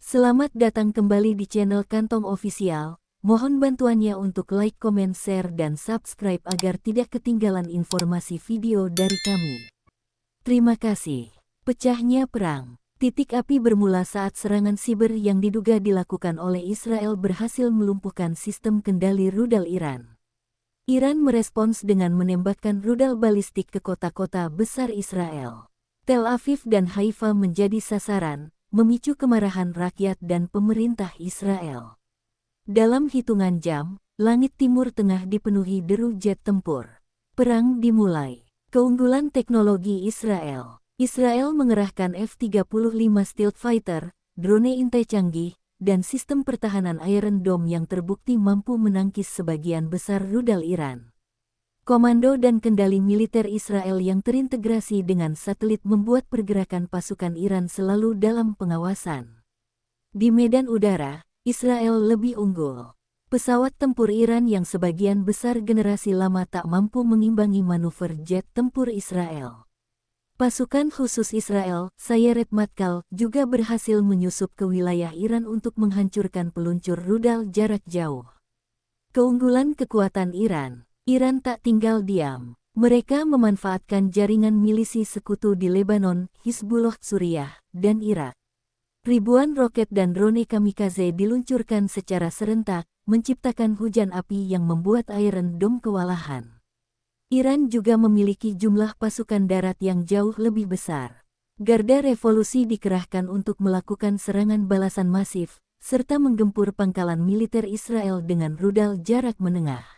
Selamat datang kembali di channel Kantong Official. Mohon bantuannya untuk like, comment, share, dan subscribe agar tidak ketinggalan informasi video dari kami. Terima kasih. Pecahnya perang. Titik api bermula saat serangan siber yang diduga dilakukan oleh Israel berhasil melumpuhkan sistem kendali rudal Iran. Iran merespons dengan menembakkan rudal balistik ke kota-kota besar Israel. Tel Aviv dan Haifa menjadi sasaran, memicu kemarahan rakyat dan pemerintah Israel. Dalam hitungan jam, langit Timur Tengah dipenuhi deru jet tempur. Perang dimulai. Keunggulan teknologi Israel. Israel mengerahkan F-35 Stealth Fighter, drone intai canggih, dan sistem pertahanan Iron Dome yang terbukti mampu menangkis sebagian besar rudal Iran. Komando dan kendali militer Israel yang terintegrasi dengan satelit membuat pergerakan pasukan Iran selalu dalam pengawasan. Di medan udara, Israel lebih unggul. Pesawat tempur Iran yang sebagian besar generasi lama tak mampu mengimbangi manuver jet tempur Israel. Pasukan khusus Israel, Sayeret Matkal, juga berhasil menyusup ke wilayah Iran untuk menghancurkan peluncur rudal jarak jauh. Keunggulan kekuatan Iran. Iran tak tinggal diam. Mereka memanfaatkan jaringan milisi sekutu di Lebanon, Hizbullah Suriah, dan Irak. Ribuan roket dan drone kamikaze diluncurkan secara serentak, menciptakan hujan api yang membuat Iron Dome kewalahan. Iran juga memiliki jumlah pasukan darat yang jauh lebih besar. Garda Revolusi dikerahkan untuk melakukan serangan balasan masif, serta menggempur pangkalan militer Israel dengan rudal jarak menengah.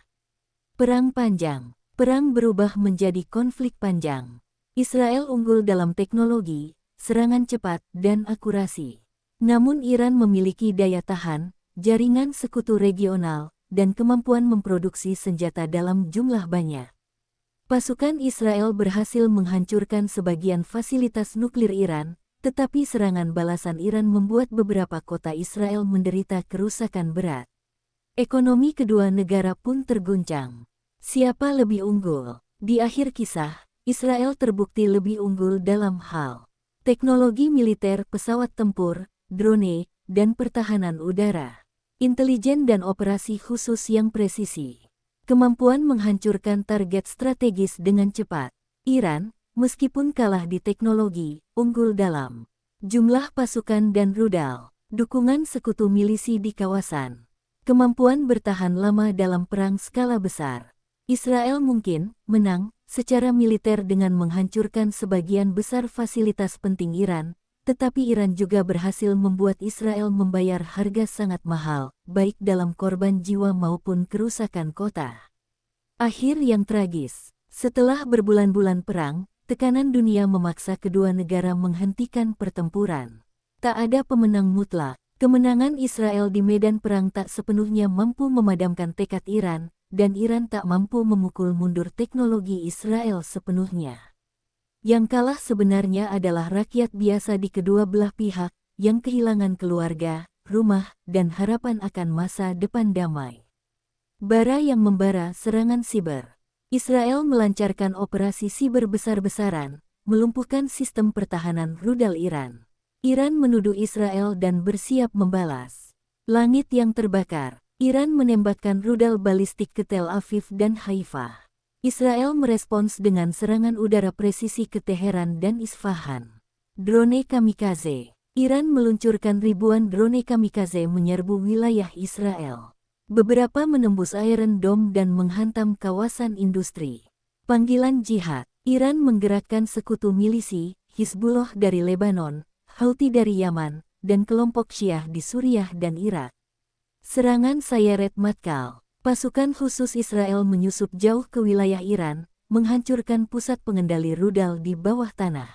Perang panjang. Perang berubah menjadi konflik panjang. Israel unggul dalam teknologi, serangan cepat, dan akurasi. Namun Iran memiliki daya tahan, jaringan sekutu regional, dan kemampuan memproduksi senjata dalam jumlah banyak. Pasukan Israel berhasil menghancurkan sebagian fasilitas nuklir Iran, tetapi serangan balasan Iran membuat beberapa kota Israel menderita kerusakan berat. Ekonomi kedua negara pun terguncang. Siapa lebih unggul? Di akhir kisah, Israel terbukti lebih unggul dalam hal teknologi militer, pesawat tempur, drone, dan pertahanan udara, intelijen dan operasi khusus yang presisi, kemampuan menghancurkan target strategis dengan cepat. Iran, meskipun kalah di teknologi, unggul dalam jumlah pasukan dan rudal, dukungan sekutu milisi di kawasan, kemampuan bertahan lama dalam perang skala besar. Israel mungkin menang secara militer dengan menghancurkan sebagian besar fasilitas penting Iran, tetapi Iran juga berhasil membuat Israel membayar harga sangat mahal, baik dalam korban jiwa maupun kerusakan kota. Akhir yang tragis. Setelah berbulan-bulan perang, tekanan dunia memaksa kedua negara menghentikan pertempuran. Tak ada pemenang mutlak. Kemenangan Israel di medan perang tak sepenuhnya mampu memadamkan tekad Iran, dan Iran tak mampu memukul mundur teknologi Israel sepenuhnya. Yang kalah sebenarnya adalah rakyat biasa di kedua belah pihak, yang kehilangan keluarga, rumah, dan harapan akan masa depan damai. Bara yang membara serangan siber. Israel melancarkan operasi siber besar-besaran, melumpuhkan sistem pertahanan rudal Iran. Iran menuduh Israel dan bersiap membalas. Langit yang terbakar. Iran menembakkan rudal balistik ke Tel Aviv dan Haifa. Israel merespons dengan serangan udara presisi ke Teheran dan Isfahan. Drone kamikaze. Iran meluncurkan ribuan drone kamikaze menyerbu wilayah Israel. Beberapa menembus Iron Dome dan menghantam kawasan industri. Panggilan jihad. Iran menggerakkan sekutu milisi, Hizbullah dari Lebanon, Houthi dari Yaman, dan kelompok Syiah di Suriah dan Irak. Serangan Sayeret Matkal. Pasukan khusus Israel menyusup jauh ke wilayah Iran, menghancurkan pusat pengendali rudal di bawah tanah.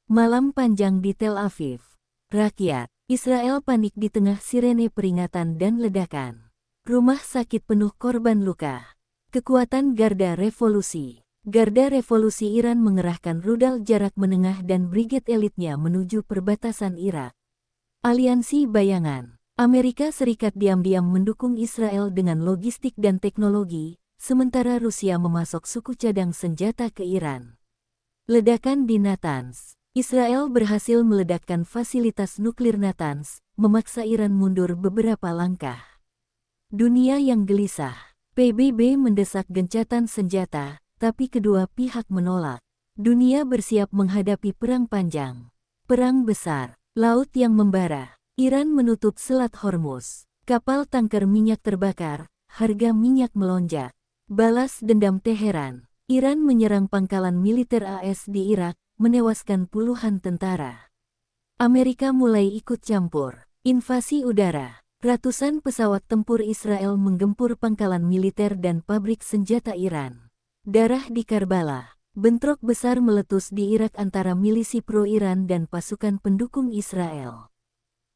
Malam panjang di Tel Aviv. Rakyat Israel panik di tengah sirene peringatan dan ledakan. Rumah sakit penuh korban luka. Kekuatan Garda Revolusi. Garda Revolusi Iran mengerahkan rudal jarak menengah dan brigade elitnya menuju perbatasan Irak. Aliansi bayangan. Amerika Serikat diam-diam mendukung Israel dengan logistik dan teknologi, sementara Rusia memasok suku cadang senjata ke Iran. Ledakan di Natanz. Israel berhasil meledakkan fasilitas nuklir Natanz, memaksa Iran mundur beberapa langkah. Dunia yang gelisah. PBB mendesak gencatan senjata, tapi kedua pihak menolak. Dunia bersiap menghadapi perang panjang. Perang besar. Laut yang membara. Iran menutup Selat Hormuz. Kapal tanker minyak terbakar. Harga minyak melonjak. Balas dendam Teheran. Iran menyerang pangkalan militer AS di Irak, menewaskan puluhan tentara. Amerika mulai ikut campur. Invasi udara. Ratusan pesawat tempur Israel menggempur pangkalan militer dan pabrik senjata Iran. Darah di Karbala. Bentrok besar meletus di Irak antara milisi pro-Iran dan pasukan pendukung Israel.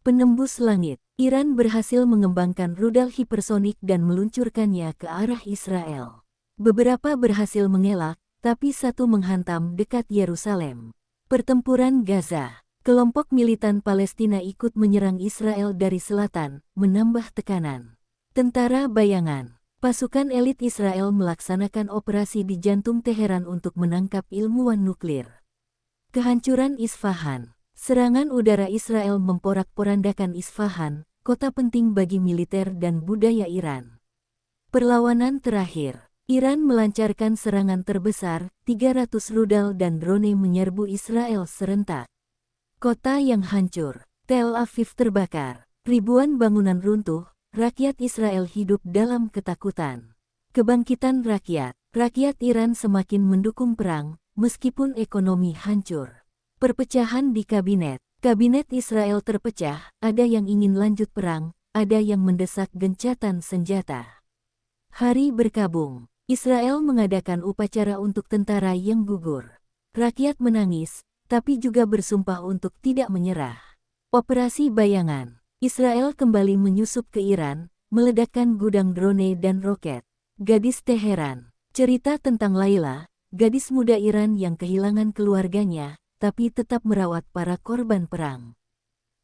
Penembus langit. Iran berhasil mengembangkan rudal hipersonik dan meluncurkannya ke arah Israel. Beberapa berhasil mengelak, tapi satu menghantam dekat Yerusalem. Pertempuran Gaza. Kelompok militan Palestina ikut menyerang Israel dari selatan, menambah tekanan. Tentara bayangan. Pasukan elit Israel melaksanakan operasi di jantung Teheran untuk menangkap ilmuwan nuklir. Kehancuran Isfahan. Serangan udara Israel memporak-porandakan Isfahan, kota penting bagi militer dan budaya Iran. Perlawanan terakhir. Iran melancarkan serangan terbesar, 300 rudal dan drone menyerbu Israel serentak. Kota yang hancur. Tel Aviv terbakar. Ribuan bangunan runtuh. Rakyat Israel hidup dalam ketakutan. Kebangkitan rakyat. Rakyat Iran semakin mendukung perang, meskipun ekonomi hancur. Perpecahan di kabinet. Kabinet Israel terpecah, ada yang ingin lanjut perang, ada yang mendesak gencatan senjata. Hari berkabung. Israel mengadakan upacara untuk tentara yang gugur. Rakyat menangis, tapi juga bersumpah untuk tidak menyerah. Operasi bayangan. Israel kembali menyusup ke Iran, meledakkan gudang drone dan roket. Gadis Teheran. Cerita tentang Laila, gadis muda Iran yang kehilangan keluarganya, tapi tetap merawat para korban perang.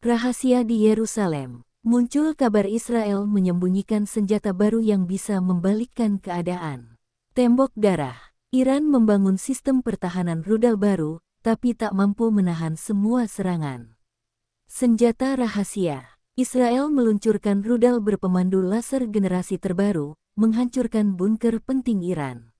Rahasia di Yerusalem. Muncul kabar Israel menyembunyikan senjata baru yang bisa membalikkan keadaan. Tembok darah. Iran membangun sistem pertahanan rudal baru, tapi tak mampu menahan semua serangan. Senjata rahasia. Israel meluncurkan rudal berpemandu laser generasi terbaru, menghancurkan bunker penting Iran.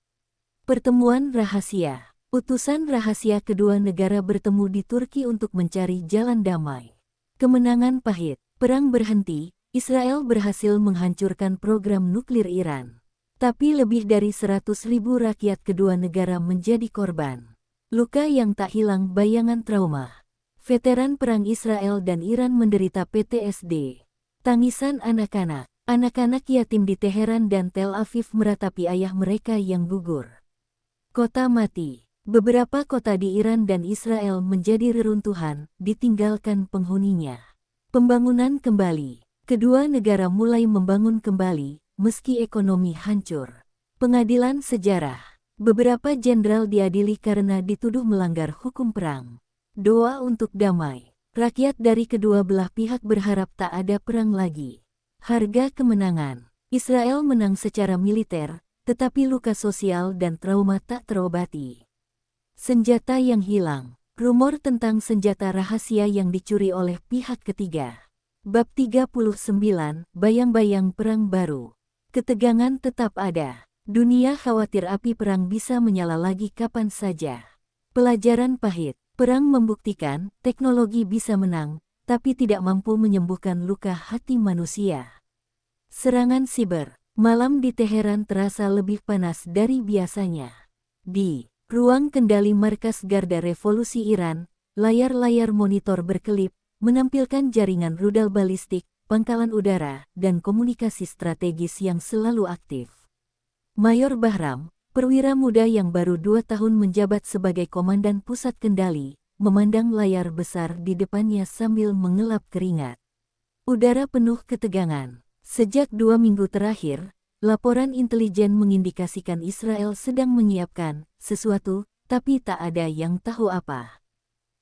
Pertemuan rahasia. Utusan rahasia kedua negara bertemu di Turki untuk mencari jalan damai. Kemenangan pahit. Perang berhenti, Israel berhasil menghancurkan program nuklir Iran. Tapi lebih dari 100.000 rakyat kedua negara menjadi korban. Luka yang tak hilang bayangan trauma. Veteran perang Israel dan Iran menderita PTSD. Tangisan anak-anak. Anak-anak yatim di Teheran dan Tel Aviv meratapi ayah mereka yang gugur. Kota mati. Beberapa kota di Iran dan Israel menjadi reruntuhan, ditinggalkan penghuninya. Pembangunan kembali. Kedua negara mulai membangun kembali, meski ekonomi hancur. Pengadilan sejarah. Beberapa jenderal diadili karena dituduh melanggar hukum perang. Doa untuk damai. Rakyat dari kedua belah pihak berharap tak ada perang lagi. Harga kemenangan. Israel menang secara militer, tetapi luka sosial dan trauma tak terobati. Senjata yang hilang. Rumor tentang senjata rahasia yang dicuri oleh pihak ketiga. Bab 39, Bayang-bayang perang baru. Ketegangan tetap ada. Dunia khawatir api perang bisa menyala lagi kapan saja. Pelajaran pahit. Perang membuktikan teknologi bisa menang, tapi tidak mampu menyembuhkan luka hati manusia. Serangan siber. Malam di Teheran terasa lebih panas dari biasanya. Di ruang kendali markas Garda Revolusi Iran, layar-layar monitor berkelip, menampilkan jaringan rudal balistik, pangkalan udara, dan komunikasi strategis yang selalu aktif. Mayor Bahram, perwira muda yang baru 2 tahun menjabat sebagai komandan pusat kendali, memandang layar besar di depannya sambil mengelap keringat. Udara penuh ketegangan. Sejak 2 minggu terakhir, laporan intelijen mengindikasikan Israel sedang menyiapkan sesuatu, tapi tak ada yang tahu apa.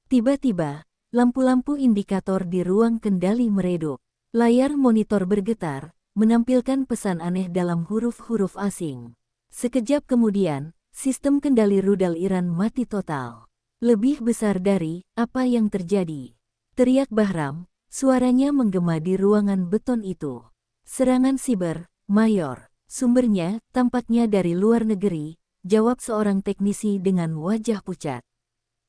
Tiba-tiba, lampu-lampu indikator di ruang kendali meredup. Layar monitor bergetar, menampilkan pesan aneh dalam huruf-huruf asing. Sekejap kemudian, sistem kendali rudal Iran mati total. Lebih besar dari apa yang terjadi. Teriak Bahram, suaranya menggema di ruangan beton itu. Serangan siber, Mayor. Sumbernya tampaknya dari luar negeri, jawab seorang teknisi dengan wajah pucat.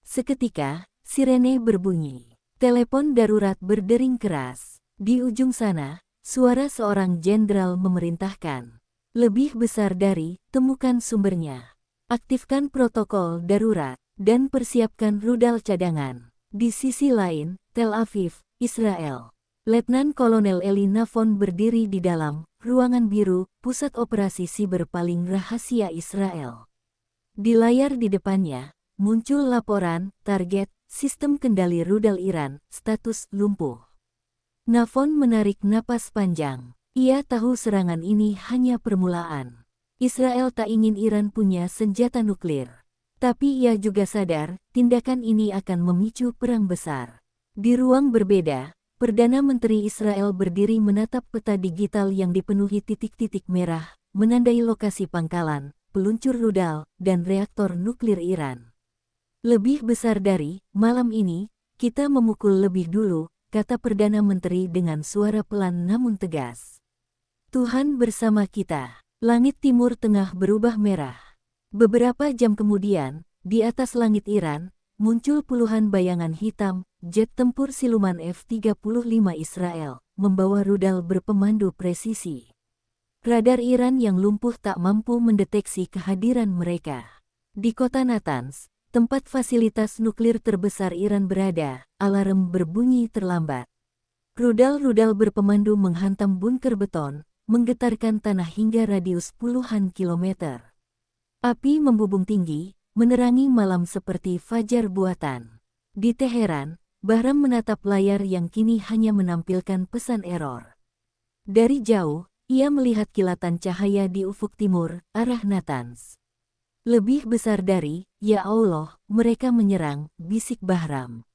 Seketika, sirene berbunyi. Telepon darurat berdering keras. Di ujung sana, suara seorang jenderal memerintahkan. Lebih besar dari, temukan sumbernya. Aktifkan protokol darurat, dan persiapkan rudal cadangan. Di sisi lain, Tel Aviv, Israel. Letnan Kolonel Eli Navon berdiri di dalam ruangan biru, pusat operasi siber paling rahasia Israel. Di layar di depannya, muncul laporan, target, sistem kendali rudal Iran, status lumpuh. Navon menarik napas panjang. Ia tahu serangan ini hanya permulaan. Israel tak ingin Iran punya senjata nuklir. Tapi ia juga sadar, tindakan ini akan memicu perang besar. Di ruang berbeda, Perdana Menteri Israel berdiri menatap peta digital yang dipenuhi titik-titik merah, menandai lokasi pangkalan, peluncur rudal, dan reaktor nuklir Iran. Lebih besar dari, malam ini, kita memukul lebih dulu, kata Perdana Menteri dengan suara pelan namun tegas. Tuhan bersama kita. Langit timur tengah berubah merah. Beberapa jam kemudian, di atas langit Iran, muncul puluhan bayangan hitam, jet tempur siluman F-35 Israel, membawa rudal berpemandu presisi. Radar Iran yang lumpuh tak mampu mendeteksi kehadiran mereka. Di kota Natanz, tempat fasilitas nuklir terbesar Iran berada, alarm berbunyi terlambat. Rudal-rudal berpemandu menghantam bunker beton, menggetarkan tanah hingga radius puluhan kilometer. Api membubung tinggi, menerangi malam seperti fajar buatan. Di Teheran, Bahram menatap layar yang kini hanya menampilkan pesan error. Dari jauh, ia melihat kilatan cahaya di ufuk timur, arah Natanz. Lebih besar dari, ya Allah, mereka menyerang, bisik Bahram.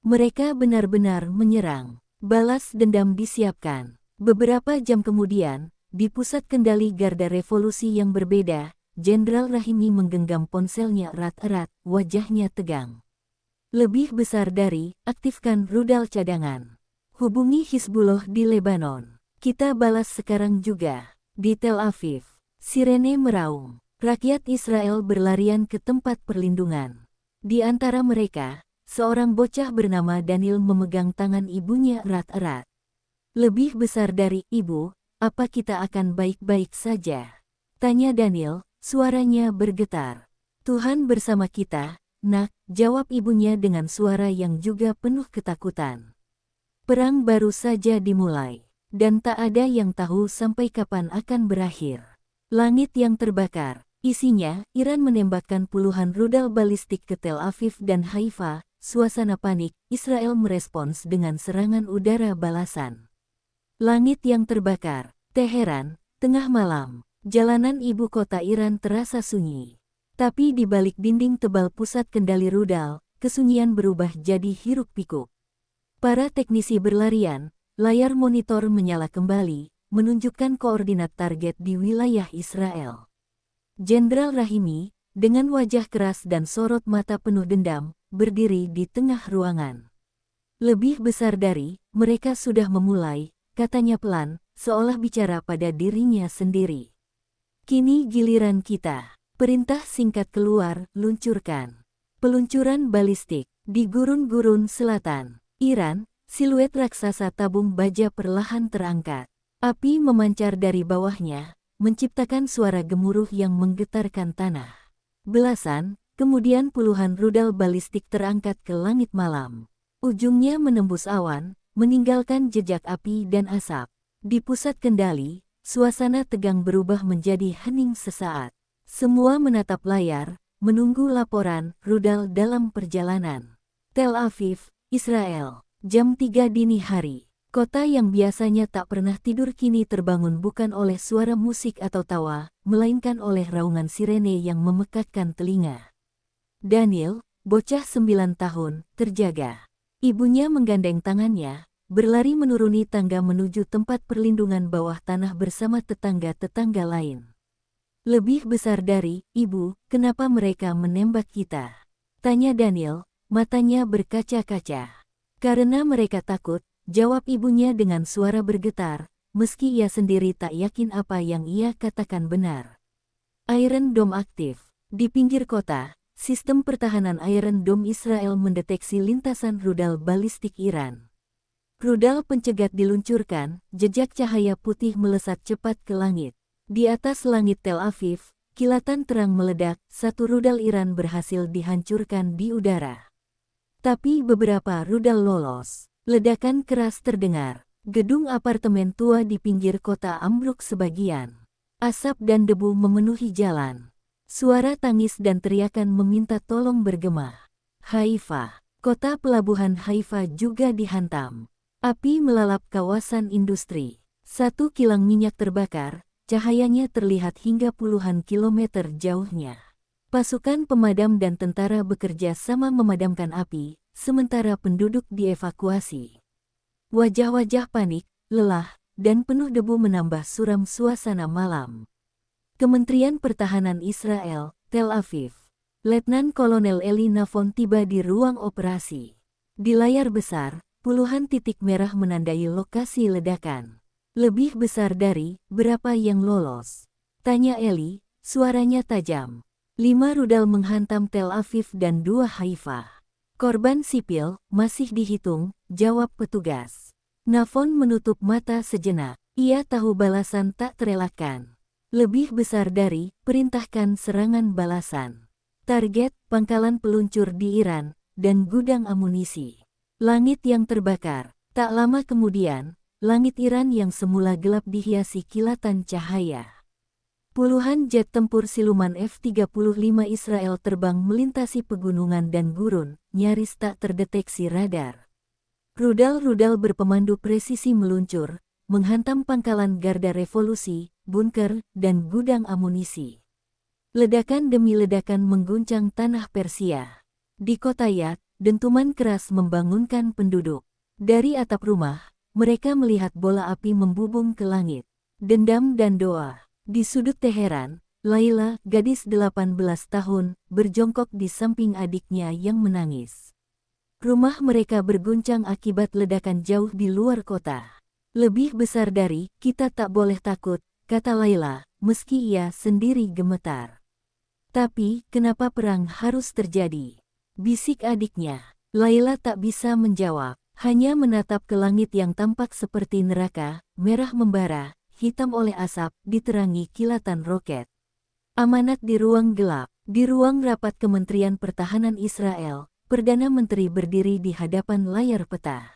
Mereka benar-benar menyerang. Balas dendam disiapkan. Beberapa jam kemudian, di pusat kendali Garda Revolusi yang berbeda, Jenderal Rahimi menggenggam ponselnya erat-erat, wajahnya tegang. Lebih besar dari, aktifkan rudal cadangan. Hubungi Hizbullah di Lebanon. Kita balas sekarang juga. Di Tel Aviv, sirene meraung. Rakyat Israel berlarian ke tempat perlindungan. Di antara mereka, seorang bocah bernama Daniel memegang tangan ibunya erat-erat. Lebih besar dari, Ibu, apa kita akan baik-baik saja? Tanya Daniel, suaranya bergetar. Tuhan bersama kita, nak, jawab ibunya dengan suara yang juga penuh ketakutan. Perang baru saja dimulai, dan tak ada yang tahu sampai kapan akan berakhir. Langit yang terbakar, isinya, Iran menembakkan puluhan rudal balistik ke Tel Aviv dan Haifa, suasana panik, Israel merespons dengan serangan udara balasan. Langit yang terbakar, Teheran, tengah malam, jalanan ibu kota Iran terasa sunyi. Tapi di balik dinding tebal pusat kendali rudal, kesunyian berubah jadi hiruk-pikuk. Para teknisi berlarian, layar monitor menyala kembali, menunjukkan koordinat target di wilayah Israel. Jenderal Rahimi, dengan wajah keras dan sorot mata penuh dendam, berdiri di tengah ruangan. Lebih besar dari, mereka sudah memulai, katanya pelan, seolah bicara pada dirinya sendiri. Kini giliran kita. Perintah singkat keluar, luncurkan. Peluncuran balistik. Di gurun-gurun selatan, Iran, siluet raksasa tabung baja perlahan terangkat. Api memancar dari bawahnya, menciptakan suara gemuruh yang menggetarkan tanah. Belasan, kemudian puluhan rudal balistik terangkat ke langit malam. Ujungnya menembus awan, meninggalkan jejak api dan asap. Di pusat kendali, suasana tegang berubah menjadi hening sesaat. Semua menatap layar, menunggu laporan rudal dalam perjalanan. Tel Aviv, Israel, jam 3 dini hari. Kota yang biasanya tak pernah tidur kini terbangun bukan oleh suara musik atau tawa, melainkan oleh raungan sirene yang memekakkan telinga. Daniel, bocah 9 tahun, terjaga. Ibunya menggandeng tangannya, berlari menuruni tangga menuju tempat perlindungan bawah tanah bersama tetangga-tetangga lain. Lebih besar dari, Ibu, kenapa mereka menembak kita? Tanya Daniel, matanya berkaca-kaca. Karena mereka takut, jawab ibunya dengan suara bergetar, meski ia sendiri tak yakin apa yang ia katakan benar. Iron Dome aktif. Di pinggir kota, sistem pertahanan Iron Dome Israel mendeteksi lintasan rudal balistik Iran. Rudal pencegat diluncurkan, jejak cahaya putih melesat cepat ke langit. Di atas langit Tel Aviv, kilatan terang meledak, satu rudal Iran berhasil dihancurkan di udara. Tapi beberapa rudal lolos. Ledakan keras terdengar. Gedung apartemen tua di pinggir kota ambruk sebagian. Asap dan debu memenuhi jalan. Suara tangis dan teriakan meminta tolong bergema. Haifa, kota pelabuhan Haifa juga dihantam. Api melalap kawasan industri. Satu kilang minyak terbakar, cahayanya terlihat hingga puluhan kilometer jauhnya. Pasukan pemadam dan tentara bekerja sama memadamkan api, sementara penduduk dievakuasi. Wajah-wajah panik, lelah, dan penuh debu menambah suram suasana malam. Kementerian Pertahanan Israel, Tel Aviv. Letnan Kolonel Eli Navon tiba di ruang operasi. Di layar besar, puluhan titik merah menandai lokasi ledakan. Lebih besar dari berapa yang lolos? Tanya Eli, suaranya tajam. 5 rudal menghantam Tel Aviv dan 2 Haifa. Korban sipil masih dihitung, jawab petugas. Navon menutup mata sejenak. Ia tahu balasan tak terelakkan. Lebih besar dari perintahkan serangan balasan. Target pangkalan peluncur di Iran dan gudang amunisi. Langit yang terbakar. Tak lama kemudian, langit Iran yang semula gelap dihiasi kilatan cahaya. Puluhan jet tempur siluman F-35 Israel terbang melintasi pegunungan dan gurun, nyaris tak terdeteksi radar. Rudal-rudal berpemandu presisi meluncur, menghantam pangkalan garda revolusi, bunker, dan gudang amunisi. Ledakan demi ledakan mengguncang tanah Persia. Di kota Yat, dentuman keras membangunkan penduduk. Dari atap rumah, mereka melihat bola api membubung ke langit. Dendam dan doa. Di sudut Teheran, Laila, gadis 18 tahun, berjongkok di samping adiknya yang menangis. Rumah mereka berguncang akibat ledakan jauh di luar kota. Lebih besar dari, kita tak boleh takut, kata Laila, meski ia sendiri gemetar. Tapi, kenapa perang harus terjadi? Bisik adiknya. Laila tak bisa menjawab, hanya menatap ke langit yang tampak seperti neraka, merah membara, hitam oleh asap, diterangi kilatan roket. Amanat di ruang gelap. Di ruang rapat Kementerian Pertahanan Israel, Perdana Menteri berdiri di hadapan layar peta.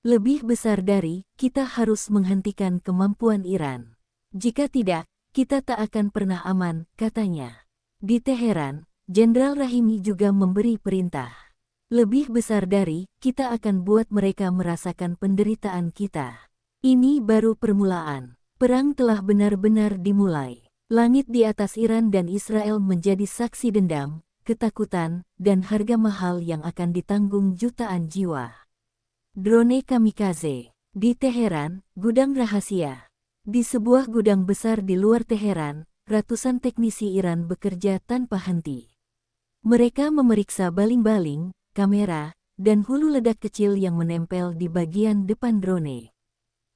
Lebih besar dari, kita harus menghentikan kemampuan Iran. Jika tidak, kita tak akan pernah aman, katanya. Di Teheran, Jenderal Rahimi juga memberi perintah. Lebih besar dari, kita akan buat mereka merasakan penderitaan kita. Ini baru permulaan. Perang telah benar-benar dimulai. Langit di atas Iran dan Israel menjadi saksi dendam, ketakutan, dan harga mahal yang akan ditanggung jutaan jiwa. Drone kamikaze. Di Teheran, gudang rahasia. Di sebuah gudang besar di luar Teheran, ratusan teknisi Iran bekerja tanpa henti. Mereka memeriksa baling-baling, kamera, dan hulu ledak kecil yang menempel di bagian depan drone.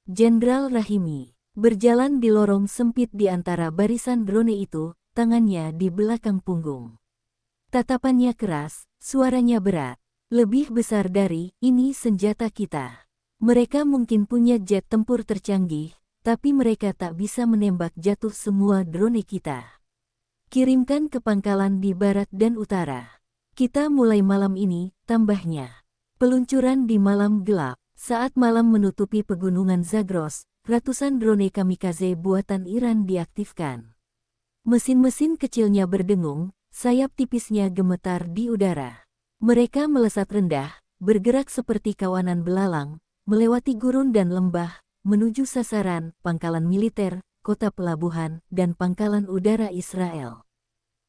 Jenderal Rahimi berjalan di lorong sempit di antara barisan drone itu, tangannya di belakang punggung. Tatapannya keras, suaranya berat. Lebih besar dari, ini senjata kita. Mereka mungkin punya jet tempur tercanggih, tapi mereka tak bisa menembak jatuh semua drone kita. Kirimkan ke pangkalan di barat dan utara. Kita mulai malam ini, tambahnya. Peluncuran di malam gelap. Saat malam menutupi pegunungan Zagros, ratusan drone kamikaze buatan Iran diaktifkan. Mesin-mesin kecilnya berdengung, sayap tipisnya gemetar di udara. Mereka melesat rendah, bergerak seperti kawanan belalang, melewati gurun dan lembah, menuju sasaran, pangkalan militer, kota pelabuhan, dan pangkalan udara Israel.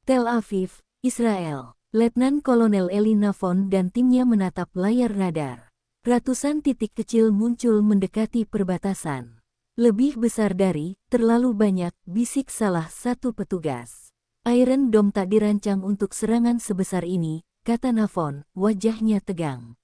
Tel Aviv, Israel. Letnan Kolonel Eli Navon dan timnya menatap layar radar. Ratusan titik kecil muncul mendekati perbatasan. Lebih besar dari, terlalu banyak, bisik salah satu petugas. Iron Dome tak dirancang untuk serangan sebesar ini, kata Navon, wajahnya tegang.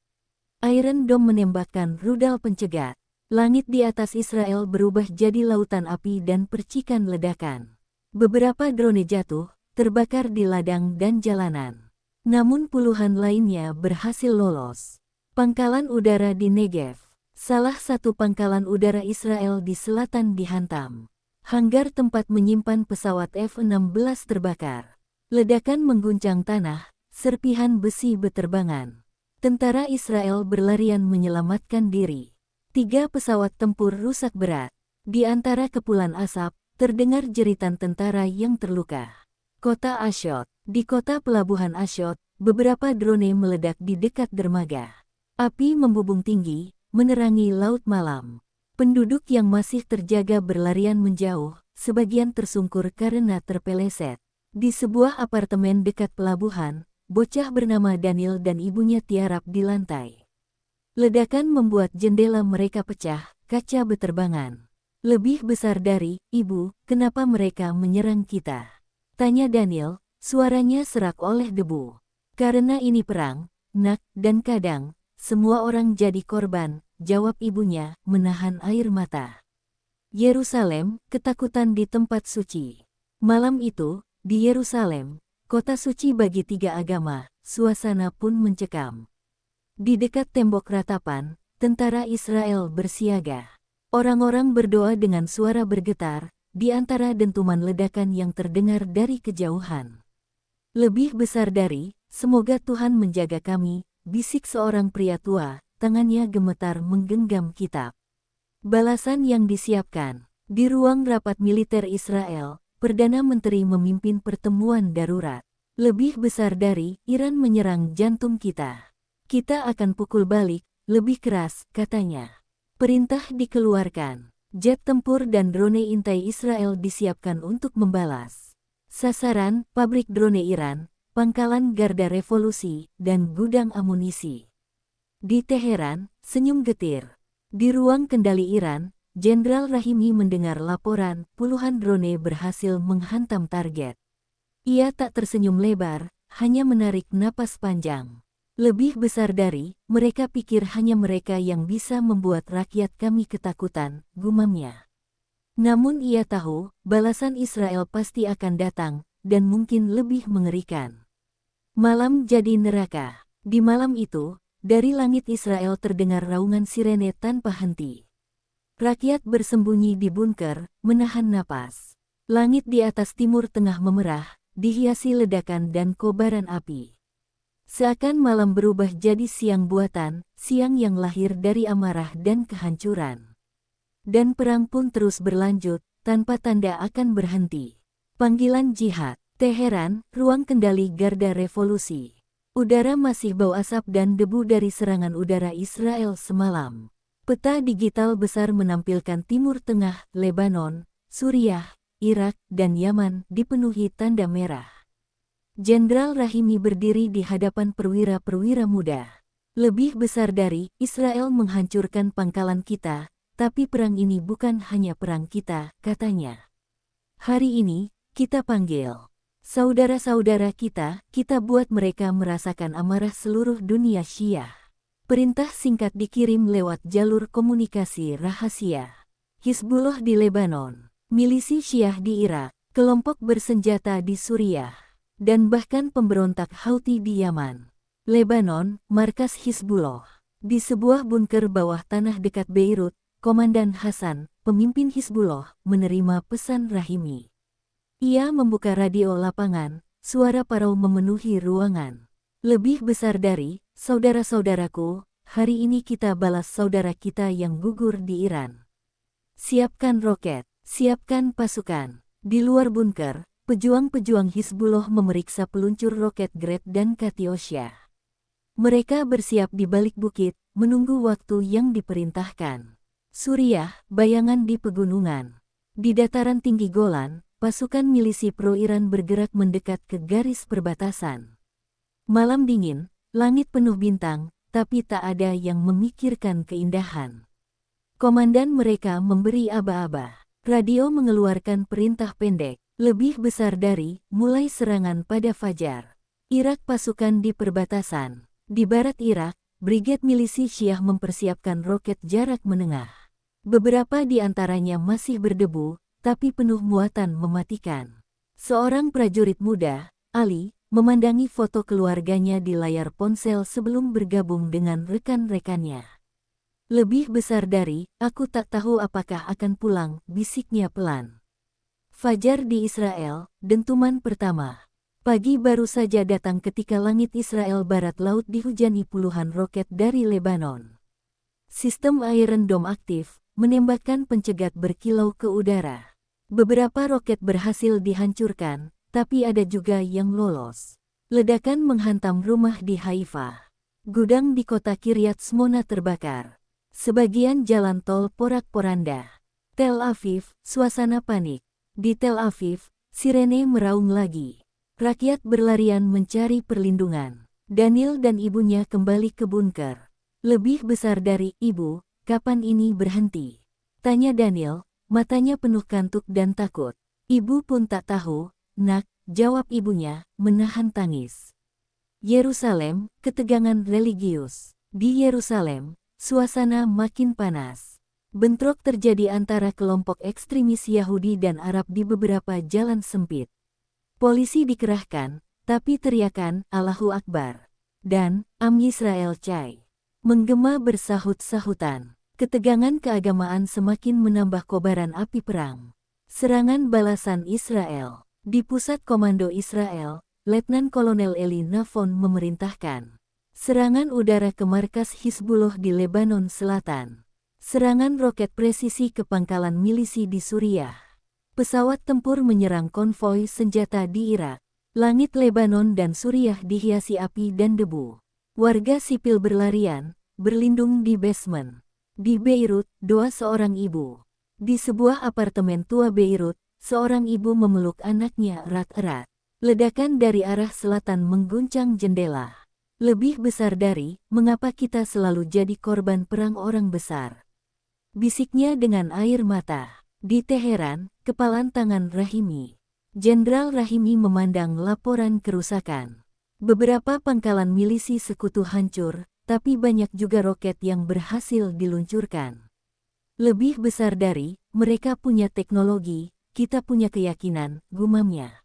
Iron Dome menembakkan rudal pencegat. Langit di atas Israel berubah jadi lautan api dan percikan ledakan. Beberapa drone jatuh, terbakar di ladang dan jalanan. Namun puluhan lainnya berhasil lolos. Pangkalan udara di Negev. Salah satu pangkalan udara Israel di selatan dihantam. Hanggar tempat menyimpan pesawat F-16 terbakar. Ledakan mengguncang tanah, serpihan besi beterbangan. Tentara Israel berlarian menyelamatkan diri. 3 pesawat tempur rusak berat. Di antara kepulan asap, terdengar jeritan tentara yang terluka. Kota Ashdod. Di kota pelabuhan Ashdod, beberapa drone meledak di dekat dermaga. Api membubung tinggi, menerangi laut malam. Penduduk yang masih terjaga berlarian menjauh, sebagian tersungkur karena terpeleset. Di sebuah apartemen dekat pelabuhan, bocah bernama Daniel dan ibunya tiarap di lantai. Ledakan membuat jendela mereka pecah, kaca beterbangan. Lebih besar dari, "Ibu, kenapa mereka menyerang kita?" tanya Daniel, suaranya serak oleh debu. "Karena ini perang, Nak, dan kadang, semua orang jadi korban," jawab ibunya, menahan air mata. Yerusalem, ketakutan di tempat suci. Malam itu, di Yerusalem, kota suci bagi 3 agama, suasana pun mencekam. Di dekat tembok ratapan, tentara Israel bersiaga. Orang-orang berdoa dengan suara bergetar, di antara dentuman ledakan yang terdengar dari kejauhan. "Lebih besar dari, semoga Tuhan menjaga kami," bisik seorang pria tua, tangannya gemetar menggenggam kitab. Balasan yang disiapkan. Di ruang rapat militer Israel, Perdana Menteri memimpin pertemuan darurat. "Lebih besar dari, Iran menyerang jantung kita. Kita akan pukul balik, lebih keras," katanya. Perintah dikeluarkan. Jet tempur dan drone intai Israel disiapkan untuk membalas. Sasaran, pabrik drone Iran, pangkalan garda revolusi, dan gudang amunisi. Di Teheran, senyum getir. Di ruang kendali Iran, Jenderal Rahimi mendengar laporan puluhan drone berhasil menghantam target. Ia tak tersenyum lebar, hanya menarik napas panjang. "Lebih besar dari, mereka pikir hanya mereka yang bisa membuat rakyat kami ketakutan," gumamnya. Namun ia tahu, balasan Israel pasti akan datang, dan mungkin lebih mengerikan. Malam jadi neraka. Di malam itu, dari langit Israel terdengar raungan sirene tanpa henti. Rakyat bersembunyi di bunker, menahan napas. Langit di atas timur tengah memerah, dihiasi ledakan dan kobaran api. Seakan malam berubah jadi siang buatan, siang yang lahir dari amarah dan kehancuran. Dan perang pun terus berlanjut, tanpa tanda akan berhenti. Panggilan jihad. Teheran, ruang kendali garda revolusi. Udara masih bau asap dan debu dari serangan udara Israel semalam. Peta digital besar menampilkan Timur Tengah, Lebanon, Suriah, Irak, dan Yaman dipenuhi tanda merah. Jenderal Rahimi berdiri di hadapan perwira-perwira muda. "Lebih besar dari, Israel menghancurkan pangkalan kita, tapi perang ini bukan hanya perang kita," katanya. "Hari ini, kita panggil saudara-saudara kita buat mereka merasakan amarah seluruh dunia Syiah." Perintah singkat dikirim lewat jalur komunikasi rahasia. Hizbullah di Lebanon, milisi Syiah di Irak, kelompok bersenjata di Suriah, dan bahkan pemberontak Houthi di Yaman. Lebanon, markas Hizbullah. Di sebuah bunker bawah tanah dekat Beirut, Komandan Hasan, pemimpin Hizbullah, menerima pesan Rahimi. Ia membuka radio lapangan, suara parau memenuhi ruangan. "Lebih besar dari, saudara-saudaraku, hari ini kita balas saudara kita yang gugur di Iran. Siapkan roket, siapkan pasukan." Di luar bunker, pejuang-pejuang Hizbullah memeriksa peluncur roket Grad dan Katyusha. Mereka bersiap di balik bukit, menunggu waktu yang diperintahkan. Suriah, bayangan di pegunungan. Di dataran tinggi Golan, pasukan milisi pro-Iran bergerak mendekat ke garis perbatasan. Malam dingin, langit penuh bintang, tapi tak ada yang memikirkan keindahan. Komandan mereka memberi aba-aba. Radio mengeluarkan perintah pendek, "Lebih besar dari, mulai serangan pada fajar." Irak pasukan di perbatasan. Di barat Irak, Brigade Milisi Syiah mempersiapkan roket jarak menengah. Beberapa di antaranya masih berdebu, tapi penuh muatan mematikan. Seorang prajurit muda, Ali, memandangi foto keluarganya di layar ponsel sebelum bergabung dengan rekan-rekannya. Lebih besar dari, aku tak tahu apakah akan pulang, bisiknya pelan. Fajar di Israel, dentuman pertama. Pagi baru saja datang ketika langit Israel Barat Laut dihujani puluhan roket dari Lebanon. Sistem Iron Dome aktif, menembakkan pencegat berkilau ke udara. Beberapa roket berhasil dihancurkan, tapi ada juga yang lolos. Ledakan menghantam rumah di Haifa. Gudang di kota Kiryat Shmona terbakar. Sebagian jalan tol porak-poranda. Tel Aviv, suasana panik. Di Tel Aviv, sirene meraung lagi. Rakyat berlarian mencari perlindungan. Daniel dan ibunya kembali ke bunker. Lebih besar dari ibu, kapan ini berhenti? Tanya Daniel, matanya penuh kantuk dan takut. Ibu pun tak tahu, nak, jawab ibunya, menahan tangis. Yerusalem, ketegangan religius. Di Yerusalem, suasana makin panas. Bentrok terjadi antara kelompok ekstremis Yahudi dan Arab di beberapa jalan sempit. Polisi dikerahkan, tapi teriakan Allahu Akbar dan Am Yisrael Chai menggema bersahut-sahutan. Ketegangan keagamaan semakin menambah kobaran api perang. Serangan balasan Israel. Di pusat komando Israel, Letnan Kolonel Eli Navon memerintahkan serangan udara ke markas Hizbullah di Lebanon Selatan. Serangan roket presisi ke pangkalan milisi di Suriah. Pesawat tempur menyerang konvoi senjata di Irak. Langit Lebanon dan Suriah dihiasi api dan debu. Warga sipil berlarian, berlindung di basement. Di Beirut, doa seorang ibu. Di sebuah apartemen tua Beirut, seorang ibu memeluk anaknya erat-erat. Ledakan dari arah selatan mengguncang jendela. Lebih besar dari, mengapa kita selalu jadi korban perang orang besar? Bisiknya dengan air mata. Di Teheran, kepalan tangan Rahimi. Jenderal Rahimi memandang laporan kerusakan. Beberapa pangkalan milisi sekutu hancur, tapi banyak juga roket yang berhasil diluncurkan. Lebih besar dari, mereka punya teknologi, kita punya keyakinan, gumamnya.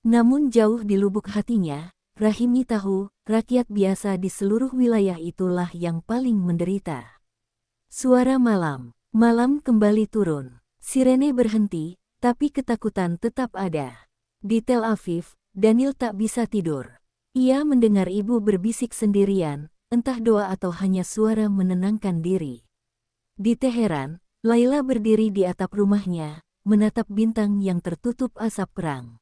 Namun jauh di lubuk hatinya, Rahimi tahu, rakyat biasa di seluruh wilayah itulah yang paling menderita. Suara malam. Malam kembali turun. Sirene berhenti, tapi ketakutan tetap ada. Di Tel Aviv, Daniel tak bisa tidur. Ia mendengar ibu berbisik sendirian, entah doa atau hanya suara menenangkan diri. Di Teheran, Laila berdiri di atap rumahnya, menatap bintang yang tertutup asap perang.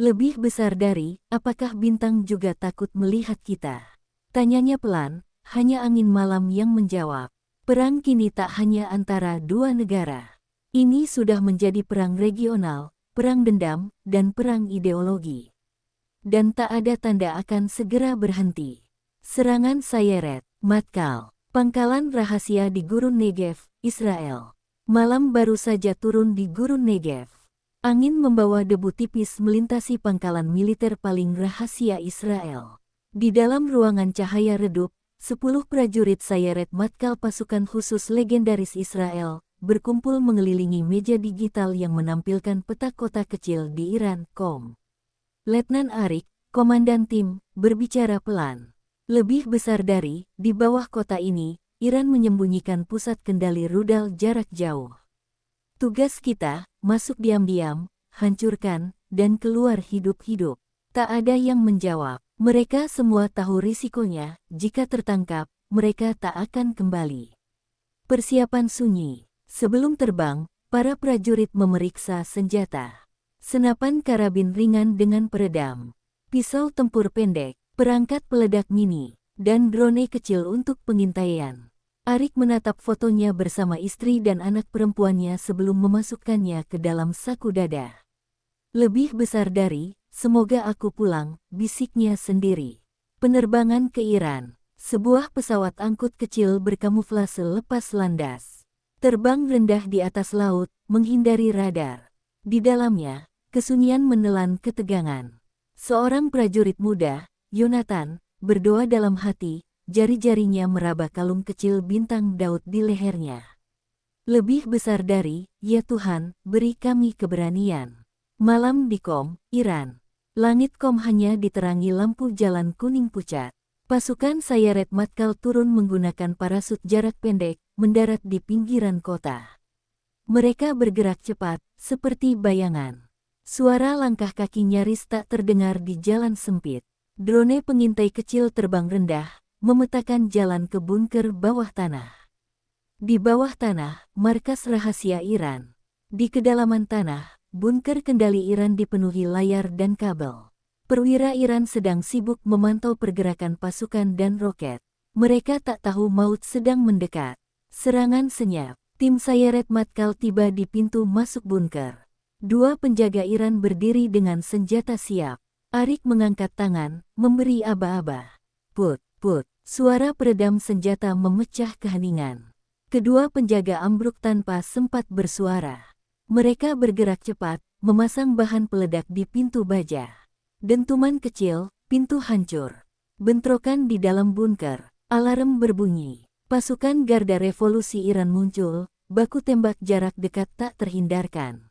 Lebih besar dari, apakah bintang juga takut melihat kita? Tanyanya pelan, hanya angin malam yang menjawab. Perang kini tak hanya antara dua negara. Ini sudah menjadi perang regional, perang dendam, dan perang ideologi. Dan tak ada tanda akan segera berhenti. Serangan Sayeret, Matkal, pangkalan rahasia di Gurun Negev, Israel. Malam baru saja turun di Gurun Negev. Angin membawa debu tipis melintasi pangkalan militer paling rahasia Israel. Di dalam ruangan cahaya redup, 10 prajurit Sayeret Matkal pasukan khusus legendaris Israel berkumpul mengelilingi meja digital yang menampilkan peta kota kecil di Iran, Qom. Letnan Arik, komandan tim, berbicara pelan. Lebih besar dari, di bawah kota ini, Iran menyembunyikan pusat kendali rudal jarak jauh. Tugas kita, masuk diam-diam, hancurkan, dan keluar hidup-hidup. Tak ada yang menjawab. Mereka semua tahu risikonya, jika tertangkap, mereka tak akan kembali. Persiapan sunyi. Sebelum terbang, para prajurit memeriksa senjata. Senapan karabin ringan dengan peredam, pisau tempur pendek, perangkat peledak mini, dan drone kecil untuk pengintaian. Arik menatap fotonya bersama istri dan anak perempuannya sebelum memasukkannya ke dalam saku dada. Lebih besar dari, semoga aku pulang, bisiknya sendiri. Penerbangan ke Iran. Sebuah pesawat angkut kecil berkamuflase lepas landas. Terbang rendah di atas laut, menghindari radar. Di dalamnya, kesunyian menelan ketegangan. Seorang prajurit muda, Yonatan, berdoa dalam hati, jari-jarinya meraba kalung kecil bintang Daud di lehernya. Lebih besar dari, ya Tuhan, beri kami keberanian. Malam di Qom, Iran. Langit Qom hanya diterangi lampu jalan kuning pucat. Pasukan Sayeret Matkal turun menggunakan parasut jarak pendek, mendarat di pinggiran kota. Mereka bergerak cepat, seperti bayangan. Suara langkah kaki nyaris tak terdengar di jalan sempit. Drone pengintai kecil terbang rendah, memetakan jalan ke bunker bawah tanah. Di bawah tanah, markas rahasia Iran. Di kedalaman tanah, bunker kendali Iran dipenuhi layar dan kabel. Perwira Iran sedang sibuk memantau pergerakan pasukan dan roket. Mereka tak tahu maut sedang mendekat. Serangan senyap. Tim Sayeret Matkal tiba di pintu masuk bunker. Dua penjaga Iran berdiri dengan senjata siap. Arik mengangkat tangan, memberi aba-aba. Put, put. Suara peredam senjata memecah keheningan. Kedua penjaga ambruk tanpa sempat bersuara. Mereka bergerak cepat, memasang bahan peledak di pintu baja. Dentuman kecil, pintu hancur. Bentrokan di dalam bunker. Alarm berbunyi. Pasukan Garda Revolusi Iran muncul, baku tembak jarak dekat tak terhindarkan.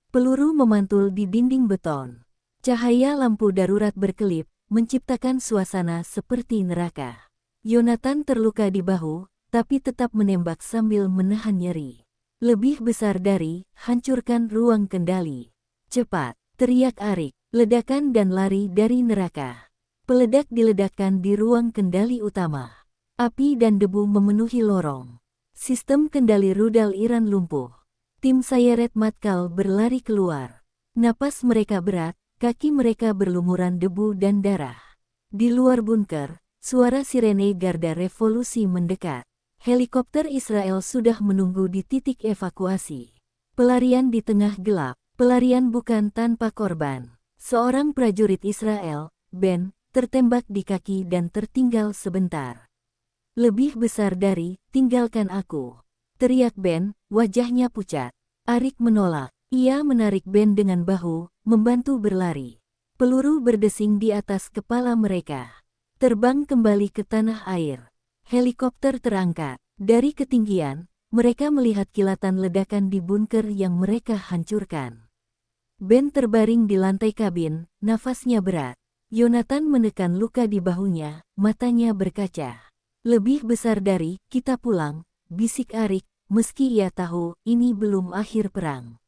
Peluru memantul di dinding beton. Cahaya lampu darurat berkelip, menciptakan suasana seperti neraka. Yonatan terluka di bahu, tapi tetap menembak sambil menahan nyeri. Lebih besar dari, hancurkan ruang kendali. Cepat, teriak Arik, ledakan dan lari dari neraka. Peledak diledakkan di ruang kendali utama. Api dan debu memenuhi lorong. Sistem kendali rudal Iran lumpuh. Tim Sayeret Matkal berlari keluar. Napas mereka berat, kaki mereka berlumuran debu dan darah. Di luar bunker, suara sirene Garda Revolusi mendekat. Helikopter Israel sudah menunggu di titik evakuasi. Pelarian di tengah gelap, pelarian bukan tanpa korban. Seorang prajurit Israel, Ben, tertembak di kaki dan tertinggal sebentar. Lebih besar dari, tinggalkan aku. Teriak Ben, wajahnya pucat. Arik menolak. Ia menarik Ben dengan bahu, membantu berlari. Peluru berdesing di atas kepala mereka. Terbang kembali ke tanah air. Helikopter terangkat. Dari ketinggian, mereka melihat kilatan ledakan di bunker yang mereka hancurkan. Ben terbaring di lantai kabin, nafasnya berat. Yonatan menekan luka di bahunya, matanya berkaca. Lebih besar dari, kita pulang, bisik Arik, meski ia tahu ini belum akhir perang.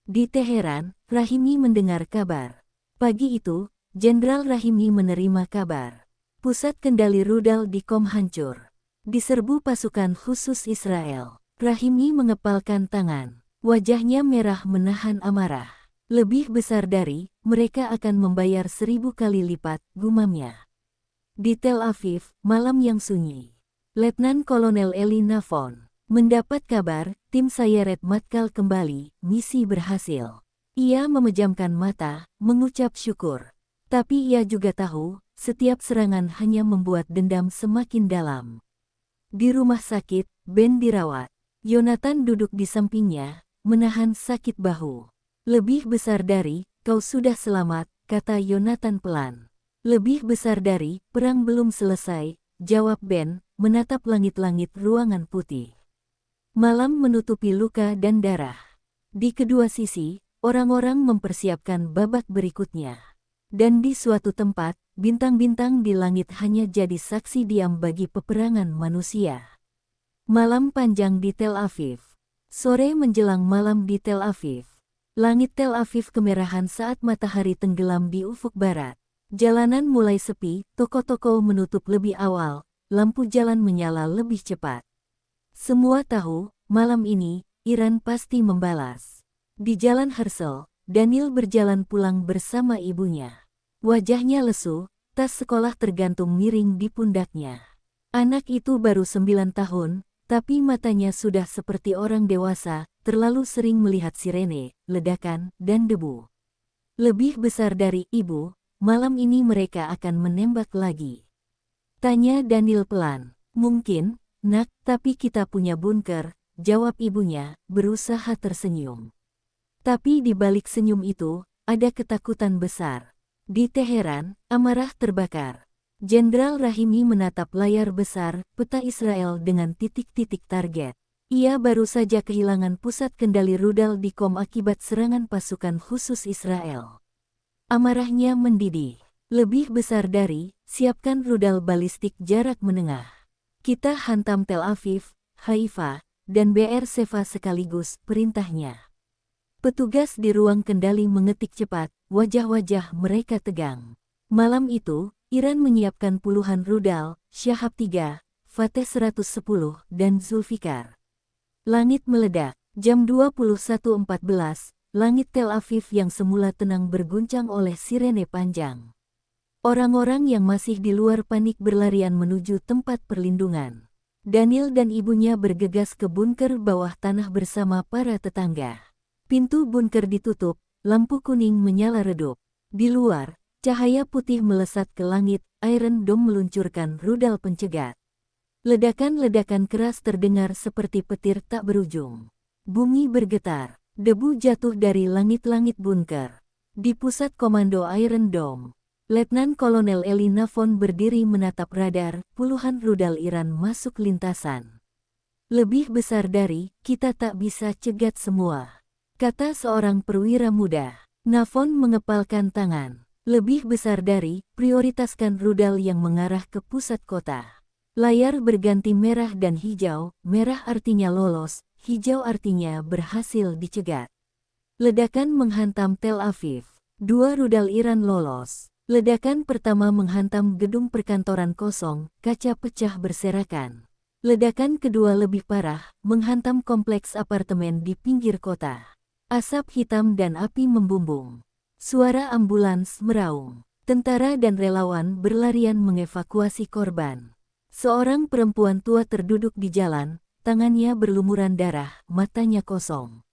Di Teheran, Rahimi mendengar kabar. Pagi itu, Jenderal Rahimi menerima kabar. Pusat kendali rudal di Qom hancur. Diserbu pasukan khusus Israel. Rahimi mengepalkan tangan. Wajahnya merah menahan amarah. Lebih besar dari, mereka akan membayar 1000 kali lipat, gumamnya. Di Tel Aviv, malam yang sunyi. Letnan Kolonel Eli Navon mendapat kabar, tim Sayeret Matkal kembali, misi berhasil. Ia memejamkan mata, mengucap syukur. Tapi ia juga tahu, setiap serangan hanya membuat dendam semakin dalam. Di rumah sakit, Ben dirawat. Yonatan duduk di sampingnya, menahan sakit bahu. Lebih besar dari, kau sudah selamat, kata Yonatan pelan. Lebih besar dari, perang belum selesai, jawab Ben, menatap langit-langit ruangan putih. Malam menutupi luka dan darah. Di kedua sisi, orang-orang mempersiapkan babak berikutnya. Dan di suatu tempat, bintang-bintang di langit hanya jadi saksi diam bagi peperangan manusia. Malam panjang di Tel Aviv. Sore menjelang malam di Tel Aviv. Langit Tel Aviv kemerahan saat matahari tenggelam di ufuk barat. Jalanan mulai sepi, toko-toko menutup lebih awal, lampu jalan menyala lebih cepat. Semua tahu, malam ini, Iran pasti membalas. Di Jalan Herzl, Daniel berjalan pulang bersama ibunya. Wajahnya lesu, tas sekolah tergantung miring di pundaknya. Anak itu baru 9 tahun, tapi matanya sudah seperti orang dewasa, terlalu sering melihat sirene, ledakan, dan debu. Lebih besar dari ibu, malam ini mereka akan menembak lagi. Tanya Daniel pelan. Mungkin, nak, tapi kita punya bunker, jawab ibunya, berusaha tersenyum. Tapi di balik senyum itu, ada ketakutan besar. Di Teheran, amarah terbakar. Jenderal Rahimi menatap layar besar peta Israel dengan titik-titik target. Ia baru saja kehilangan pusat kendali rudal di Qom akibat serangan pasukan khusus Israel. Amarahnya mendidih. Lebih besar dari, siapkan rudal balistik jarak menengah. Kita hantam Tel Aviv, Haifa, dan Be'er-Sheva sekaligus, perintahnya. Petugas di ruang kendali mengetik cepat, wajah-wajah mereka tegang. Malam itu, Iran menyiapkan puluhan rudal, Shahab 3, Fateh 110, dan Zulfikar. Langit meledak, jam 21.14, langit Tel Aviv yang semula tenang berguncang oleh sirene panjang. Orang-orang yang masih di luar panik berlarian menuju tempat perlindungan. Daniel dan ibunya bergegas ke bunker bawah tanah bersama para tetangga. Pintu bunker ditutup, lampu kuning menyala redup. Di luar, cahaya putih melesat ke langit, Iron Dome meluncurkan rudal pencegat. Ledakan-ledakan keras terdengar seperti petir tak berujung. Bumi bergetar, debu jatuh dari langit-langit bunker. Di pusat komando Iron Dome, Letnan Kolonel Eli Navon berdiri menatap radar, puluhan rudal Iran masuk lintasan. Lebih besar dari, kita tak bisa cegat semua, kata seorang perwira muda. Navon mengepalkan tangan. Lebih besar dari, prioritaskan rudal yang mengarah ke pusat kota. Layar berganti merah dan hijau, merah artinya lolos, hijau artinya berhasil dicegat. Ledakan menghantam Tel Aviv. 2 rudal Iran lolos. Ledakan pertama menghantam gedung perkantoran kosong, kaca pecah berserakan. Ledakan kedua lebih parah, menghantam kompleks apartemen di pinggir kota. Asap hitam dan api membumbung. Suara ambulans meraung. Tentara dan relawan berlarian mengevakuasi korban. Seorang perempuan tua terduduk di jalan, tangannya berlumuran darah, matanya kosong.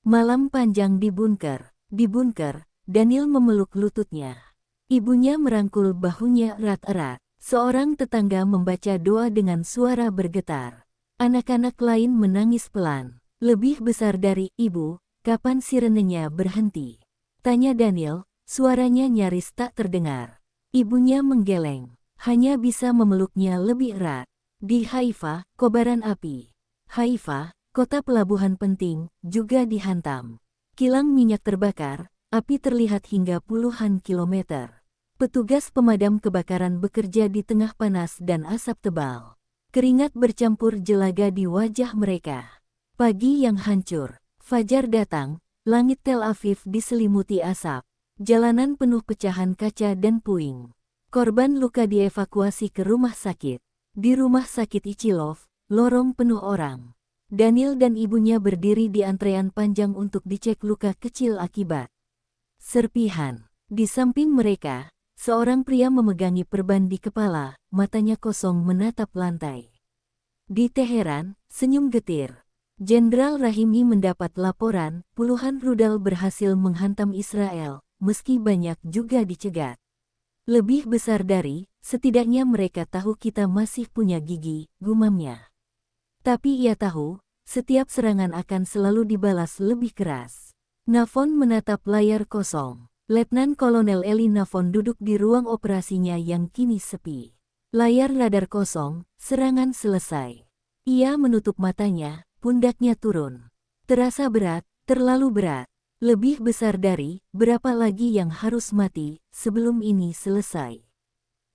Malam panjang di bunker. Di bunker, Daniel memeluk lututnya. Ibunya merangkul bahunya erat-erat. Seorang tetangga membaca doa dengan suara bergetar. Anak-anak lain menangis pelan. Lebih besar dari, ibu, kapan sirenenya berhenti? Tanya Daniel, suaranya nyaris tak terdengar. Ibunya menggeleng, hanya bisa memeluknya lebih erat. Di Haifa, kobaran api. Haifa, kota pelabuhan penting, juga dihantam. Kilang minyak terbakar, api terlihat hingga puluhan kilometer. Petugas pemadam kebakaran bekerja di tengah panas dan asap tebal. Keringat bercampur jelaga di wajah mereka. Pagi yang hancur. Fajar datang, langit Tel Aviv diselimuti asap. Jalanan penuh pecahan kaca dan puing. Korban luka dievakuasi ke rumah sakit. Di rumah sakit Ichilov, lorong penuh orang. Daniel dan ibunya berdiri di antrean panjang untuk dicek luka kecil akibat serpihan. Di samping mereka, seorang pria memegangi perban di kepala, matanya kosong menatap lantai. Di Teheran, senyum getir. Jenderal Rahimi mendapat laporan, puluhan rudal berhasil menghantam Israel, meski banyak juga dicegat. Lebih besar dari, setidaknya mereka tahu kita masih punya gigi, gumamnya. Tapi ia tahu, setiap serangan akan selalu dibalas lebih keras. Navon menatap layar kosong. Letnan Kolonel Eli Navon duduk di ruang operasinya yang kini sepi. Layar radar kosong, serangan selesai. Ia menutup matanya, pundaknya turun. Terasa berat, terlalu berat. Lebih besar dari, berapa lagi yang harus mati, sebelum ini selesai.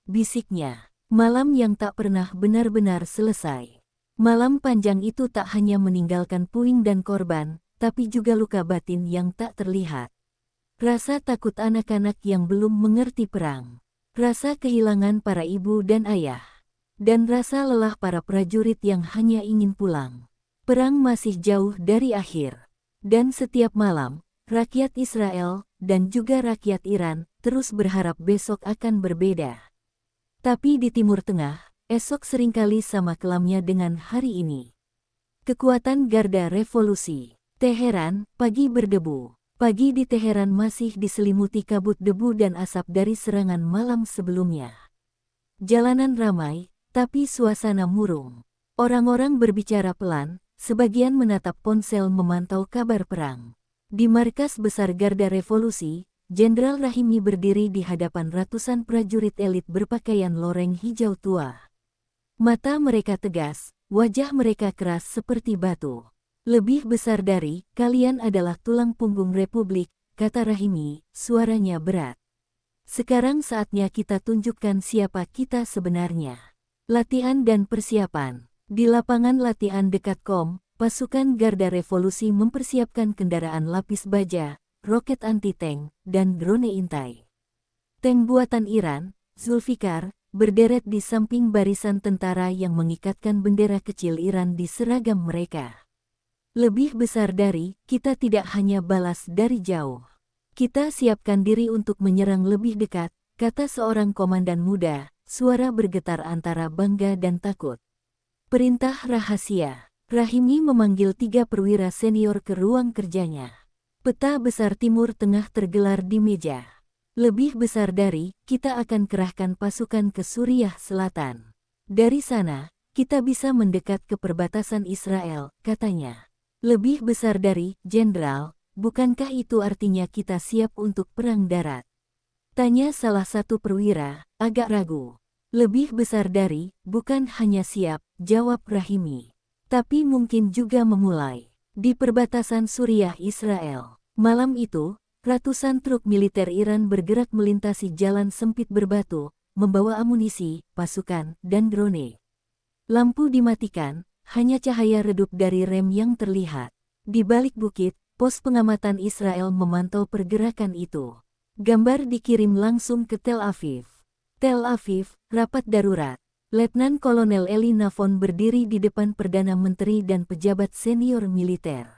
Bisiknya, malam yang tak pernah benar-benar selesai. Malam panjang itu tak hanya meninggalkan puing dan korban, tapi juga luka batin yang tak terlihat. Rasa takut anak-anak yang belum mengerti perang. Rasa kehilangan para ibu dan ayah. Dan rasa lelah para prajurit yang hanya ingin pulang. Perang masih jauh dari akhir. Dan setiap malam, rakyat Israel, dan juga rakyat Iran, terus berharap besok akan berbeda. Tapi di Timur Tengah, esok seringkali sama kelamnya dengan hari ini. Kekuatan Garda Revolusi. Teheran, pagi berdebu. Pagi di Teheran masih diselimuti kabut debu dan asap dari serangan malam sebelumnya. Jalanan ramai, tapi suasana murung. Orang-orang berbicara pelan, sebagian menatap ponsel memantau kabar perang. Di markas besar Garda Revolusi, Jenderal Rahimi berdiri di hadapan ratusan prajurit elit berpakaian loreng hijau tua. Mata mereka tegas, wajah mereka keras seperti batu. Lebih besar dari, kalian adalah tulang punggung Republik, kata Rahimi, suaranya berat. Sekarang saatnya kita tunjukkan siapa kita sebenarnya. Latihan dan persiapan. Di lapangan latihan dekat Qom, pasukan Garda Revolusi mempersiapkan kendaraan lapis baja, roket anti-tank, dan drone intai. Tank buatan Iran, Zulfikar, berderet di samping barisan tentara yang mengikatkan bendera kecil Iran di seragam mereka. Lebih besar dari, kita tidak hanya balas dari jauh. Kita siapkan diri untuk menyerang lebih dekat, kata seorang komandan muda, suara bergetar antara bangga dan takut. Perintah rahasia. Rahimi memanggil 3 perwira senior ke ruang kerjanya. Peta besar Timur Tengah tergelar di meja. Lebih besar dari, kita akan kerahkan pasukan ke Suriah Selatan. Dari sana, kita bisa mendekat ke perbatasan Israel, katanya. Lebih besar dari, Jenderal, bukankah itu artinya kita siap untuk perang darat? Tanya salah satu perwira, agak ragu. Lebih besar dari, bukan hanya siap, jawab Rahimi. Tapi mungkin juga memulai. Di perbatasan Suriah Israel, malam itu, ratusan truk militer Iran bergerak melintasi jalan sempit berbatu, membawa amunisi, pasukan, dan drone. Lampu dimatikan, hanya cahaya redup dari rem yang terlihat. Di balik bukit, pos pengamatan Israel memantau pergerakan itu. Gambar dikirim langsung ke Tel Aviv. Tel Aviv, rapat darurat. Letnan Kolonel Eli Navon berdiri di depan Perdana Menteri dan pejabat senior militer.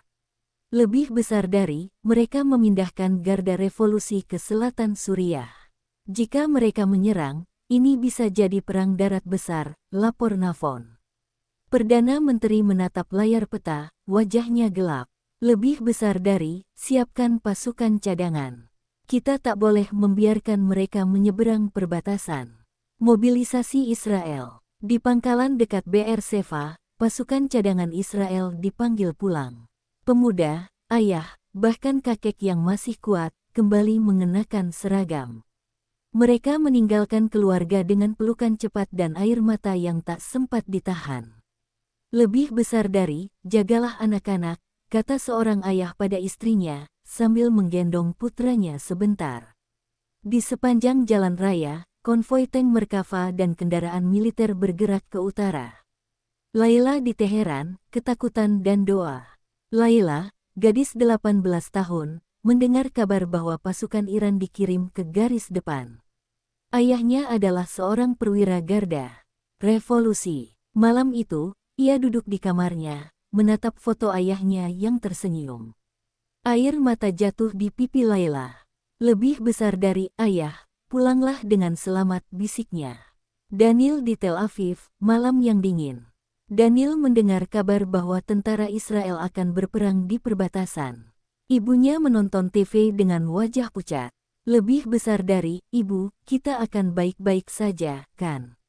Lebih besar dari, mereka memindahkan Garda Revolusi ke selatan Suriah. Jika mereka menyerang, ini bisa jadi perang darat besar, lapor Navon. Perdana Menteri menatap layar peta, wajahnya gelap. Lebih besar dari, siapkan pasukan cadangan. Kita tak boleh membiarkan mereka menyeberang perbatasan. Mobilisasi Israel. Di pangkalan dekat Be'er-Sheva, pasukan cadangan Israel dipanggil pulang. Pemuda, ayah, bahkan kakek yang masih kuat, kembali mengenakan seragam. Mereka meninggalkan keluarga dengan pelukan cepat dan air mata yang tak sempat ditahan. Lebih besar dari, jagalah anak-anak, kata seorang ayah pada istrinya, sambil menggendong putranya sebentar. Di sepanjang jalan raya, konvoi tank Merkava dan kendaraan militer bergerak ke utara. Laila di Teheran, ketakutan dan doa. Laila, gadis 18 tahun, mendengar kabar bahwa pasukan Iran dikirim ke garis depan. Ayahnya adalah seorang perwira Garda Revolusi. Malam itu, ia duduk di kamarnya, menatap foto ayahnya yang tersenyum. Air mata jatuh di pipi Laila. Lebih besar dari, ayah, pulanglah dengan selamat, bisiknya. Daniel di Tel Aviv, malam yang dingin. Daniel mendengar kabar bahwa tentara Israel akan berperang di perbatasan. Ibunya menonton TV dengan wajah pucat. Lebih besar dari, ibu, kita akan baik-baik saja, kan?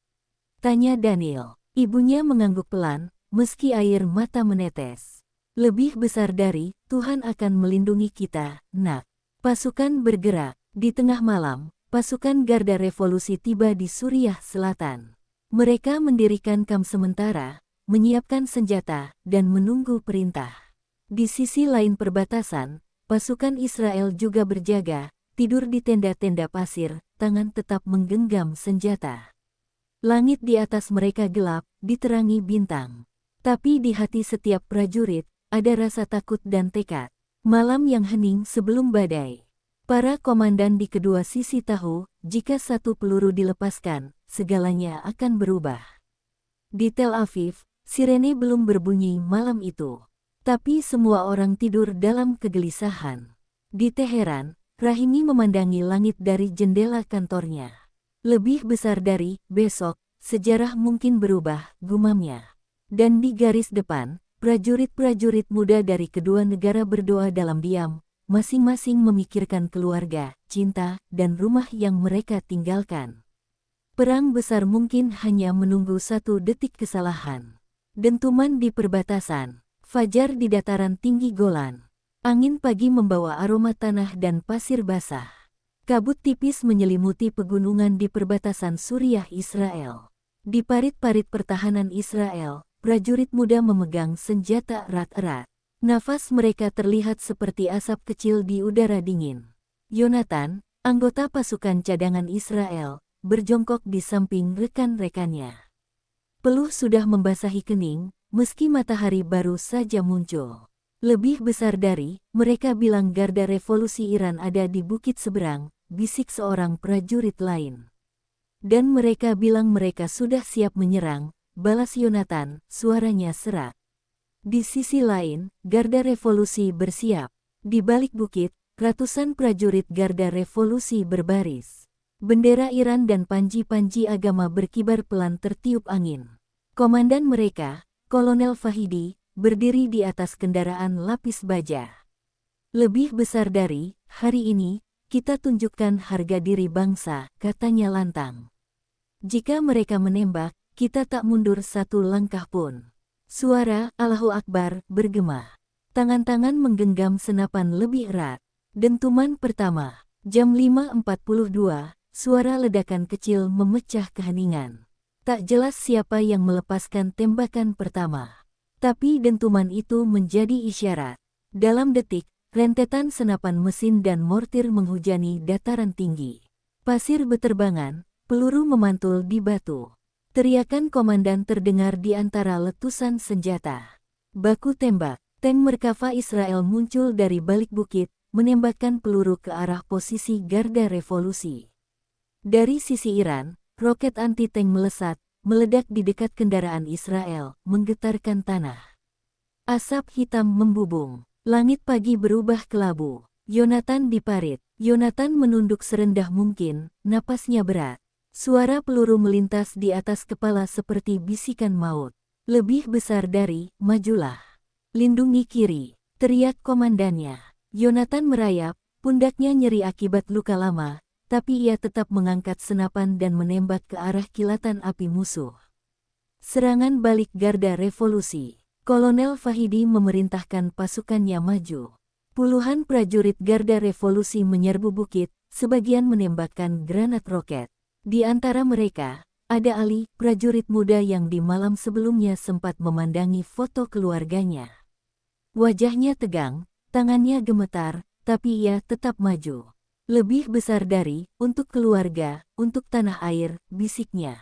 Tanya Daniel. Ibunya mengangguk pelan, meski air mata menetes. Lebih besar dari, Tuhan akan melindungi kita, nak. Pasukan bergerak. Di tengah malam, pasukan Garda Revolusi tiba di Suriah Selatan. Mereka mendirikan kamp sementara, menyiapkan senjata, dan menunggu perintah. Di sisi lain perbatasan, pasukan Israel juga berjaga, tidur di tenda-tenda pasir, tangan tetap menggenggam senjata. Langit di atas mereka gelap, diterangi bintang. Tapi di hati setiap prajurit, ada rasa takut dan tekad. Malam yang hening sebelum badai. Para komandan di kedua sisi tahu, jika satu peluru dilepaskan, segalanya akan berubah. Di Tel Aviv, sirene belum berbunyi malam itu. Tapi semua orang tidur dalam kegelisahan. Di Teheran, Rahimi memandangi langit dari jendela kantornya. Lebih besar dari, besok, sejarah mungkin berubah, gumamnya. Dan di garis depan, prajurit-prajurit muda dari kedua negara berdoa dalam diam, masing-masing memikirkan keluarga, cinta, dan rumah yang mereka tinggalkan. Perang besar mungkin hanya menunggu satu detik kesalahan. Dentuman di perbatasan, fajar di dataran tinggi Golan. Angin pagi membawa aroma tanah dan pasir basah. Kabut tipis menyelimuti pegunungan di perbatasan Suriah Israel. Di parit-parit pertahanan Israel, prajurit muda memegang senjata erat-erat. Nafas mereka terlihat seperti asap kecil di udara dingin. Yonatan, anggota pasukan cadangan Israel, berjongkok di samping rekan-rekannya. Peluh sudah membasahi kening, meski matahari baru saja muncul. Lebih besar dari, mereka bilang garda revolusi Iran ada di bukit seberang, bisik seorang prajurit lain. Dan mereka bilang mereka sudah siap menyerang, balas Yonatan, suaranya serak. Di sisi lain, garda revolusi bersiap. Di balik bukit, ratusan prajurit garda revolusi berbaris. Bendera Iran dan panji-panji agama berkibar pelan tertiup angin. Komandan mereka, Kolonel Fahidi, berdiri di atas kendaraan lapis baja. Lebih besar dari, hari ini, kita tunjukkan harga diri bangsa, katanya lantang. Jika mereka menembak, kita tak mundur satu langkah pun. Suara Allahu Akbar bergema. Tangan-tangan menggenggam senapan lebih erat. Dentuman pertama, jam 5.42, suara ledakan kecil memecah keheningan. Tak jelas siapa yang melepaskan tembakan pertama. Tapi dentuman itu menjadi isyarat. Dalam detik, rentetan senapan mesin dan mortir menghujani dataran tinggi. Pasir beterbangan, peluru memantul di batu. Teriakan komandan terdengar di antara letusan senjata. Baku tembak, tank Merkava Israel muncul dari balik bukit, menembakkan peluru ke arah posisi garda revolusi. Dari sisi Iran, roket anti-tank melesat, meledak di dekat kendaraan Israel, menggetarkan tanah. Asap hitam membubung, langit pagi berubah kelabu. Yonatan diparit, Yonatan menunduk serendah mungkin, napasnya berat. Suara peluru melintas di atas kepala seperti bisikan maut. Lebih besar dari, majulah. Lindungi kiri, teriak komandannya. Yonatan merayap, pundaknya nyeri akibat luka lama, tapi ia tetap mengangkat senapan dan menembak ke arah kilatan api musuh. Serangan balik garda revolusi. Kolonel Fahidi memerintahkan pasukannya maju. Puluhan prajurit garda revolusi menyerbu bukit, sebagian menembakkan granat roket. Di antara mereka, ada Ali, prajurit muda yang di malam sebelumnya sempat memandangi foto keluarganya. Wajahnya tegang, tangannya gemetar, tapi ia tetap maju. Lebih besar dari, untuk keluarga, untuk tanah air, bisiknya.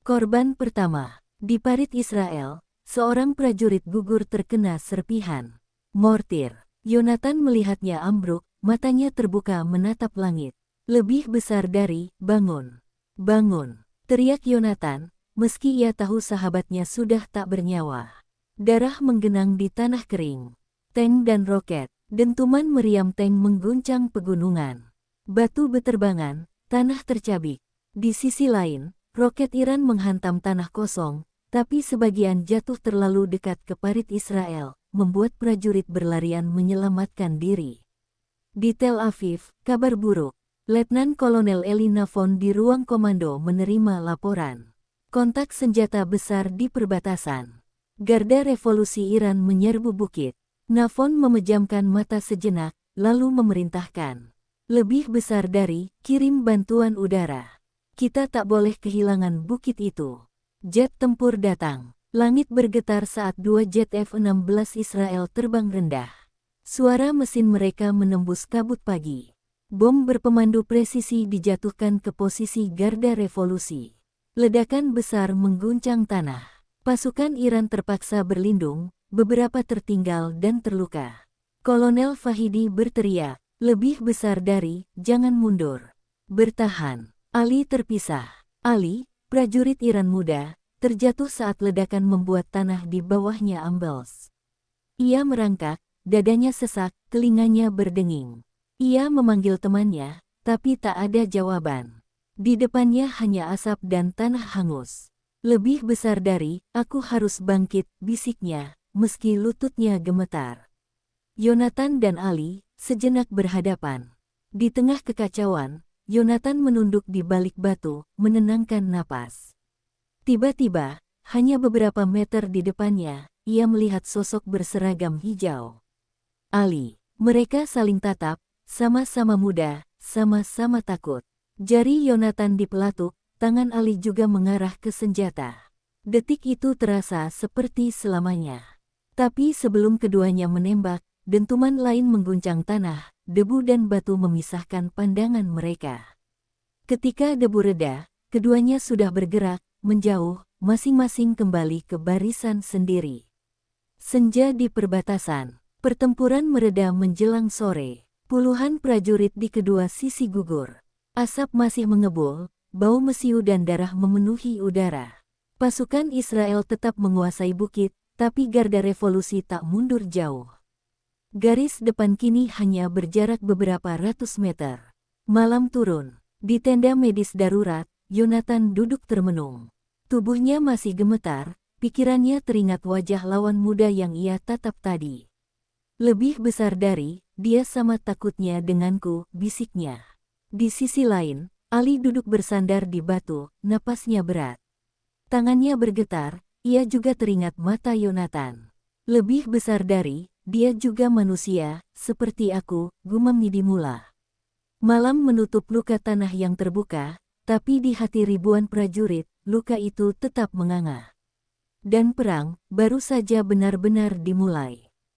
Korban pertama, di parit Israel, seorang prajurit gugur terkena serpihan mortir. Yonatan melihatnya ambruk, matanya terbuka menatap langit. Lebih besar dari, bangun. Bangun, teriak Yonatan, meski ia tahu sahabatnya sudah tak bernyawa. Darah menggenang di tanah kering. Tank dan roket, dentuman meriam tank mengguncang pegunungan. Batu beterbangan, tanah tercabik. Di sisi lain, roket Iran menghantam tanah kosong, tapi sebagian jatuh terlalu dekat ke parit Israel, membuat prajurit berlarian menyelamatkan diri. Di Tel Aviv, kabar buruk. Letnan Kolonel Eli Navon di ruang komando menerima laporan. Kontak senjata besar di perbatasan. Garda revolusi Iran menyerbu bukit. Navon memejamkan mata sejenak, lalu memerintahkan. Lebih besar dari, kirim bantuan udara. Kita tak boleh kehilangan bukit itu. Jet tempur datang. Langit bergetar saat dua jet F-16 Israel terbang rendah. Suara mesin mereka menembus kabut pagi. Bom berpemandu presisi dijatuhkan ke posisi garda revolusi. Ledakan besar mengguncang tanah. Pasukan Iran terpaksa berlindung, beberapa tertinggal dan terluka. Kolonel Fahidi berteriak, lebih besar dari, jangan mundur. Bertahan. Ali terpisah. Ali, prajurit Iran muda, terjatuh saat ledakan membuat tanah di bawahnya amblas. Ia merangkak, dadanya sesak, telinganya berdenging. Ia memanggil temannya, tapi tak ada jawaban. Di depannya hanya asap dan tanah hangus. Lebih besar dari, aku harus bangkit, bisiknya, meski lututnya gemetar. Yonatan dan Ali, sejenak berhadapan. Di tengah kekacauan, Yonatan menunduk di balik batu, menenangkan napas. Tiba-tiba, hanya beberapa meter di depannya, ia melihat sosok berseragam hijau. Ali, mereka saling tatap, sama-sama muda, sama-sama takut. Jari Yonatan dipelatuk, tangan Ali juga mengarah ke senjata. Detik itu terasa seperti selamanya. Tapi sebelum keduanya menembak, dentuman lain mengguncang tanah, debu dan batu memisahkan pandangan mereka. Ketika debu reda, keduanya sudah bergerak, menjauh, masing-masing kembali ke barisan sendiri. Senja di perbatasan. Pertempuran mereda menjelang sore. Puluhan prajurit di kedua sisi gugur. Asap masih mengebul, bau mesiu dan darah memenuhi udara. Pasukan Israel tetap menguasai bukit, tapi garda revolusi tak mundur jauh. Garis depan kini hanya berjarak beberapa ratus meter. Malam turun. Di tenda medis darurat, Yonatan duduk termenung. Tubuhnya masih gemetar, pikirannya teringat wajah lawan muda yang ia tatap tadi. Lebih besar dari, dia sama takutnya denganku, bisiknya. Di sisi lain, Ali duduk bersandar di batu, napasnya berat. Tangannya bergetar, ia juga teringat mata Yonatan. Lebih besar dari, dia juga manusia, seperti aku, gumam Nidimula. Malam menutup luka tanah yang terbuka, tapi di hati ribuan prajurit, luka itu tetap menganga. Dan perang baru saja benar-benar dimulai.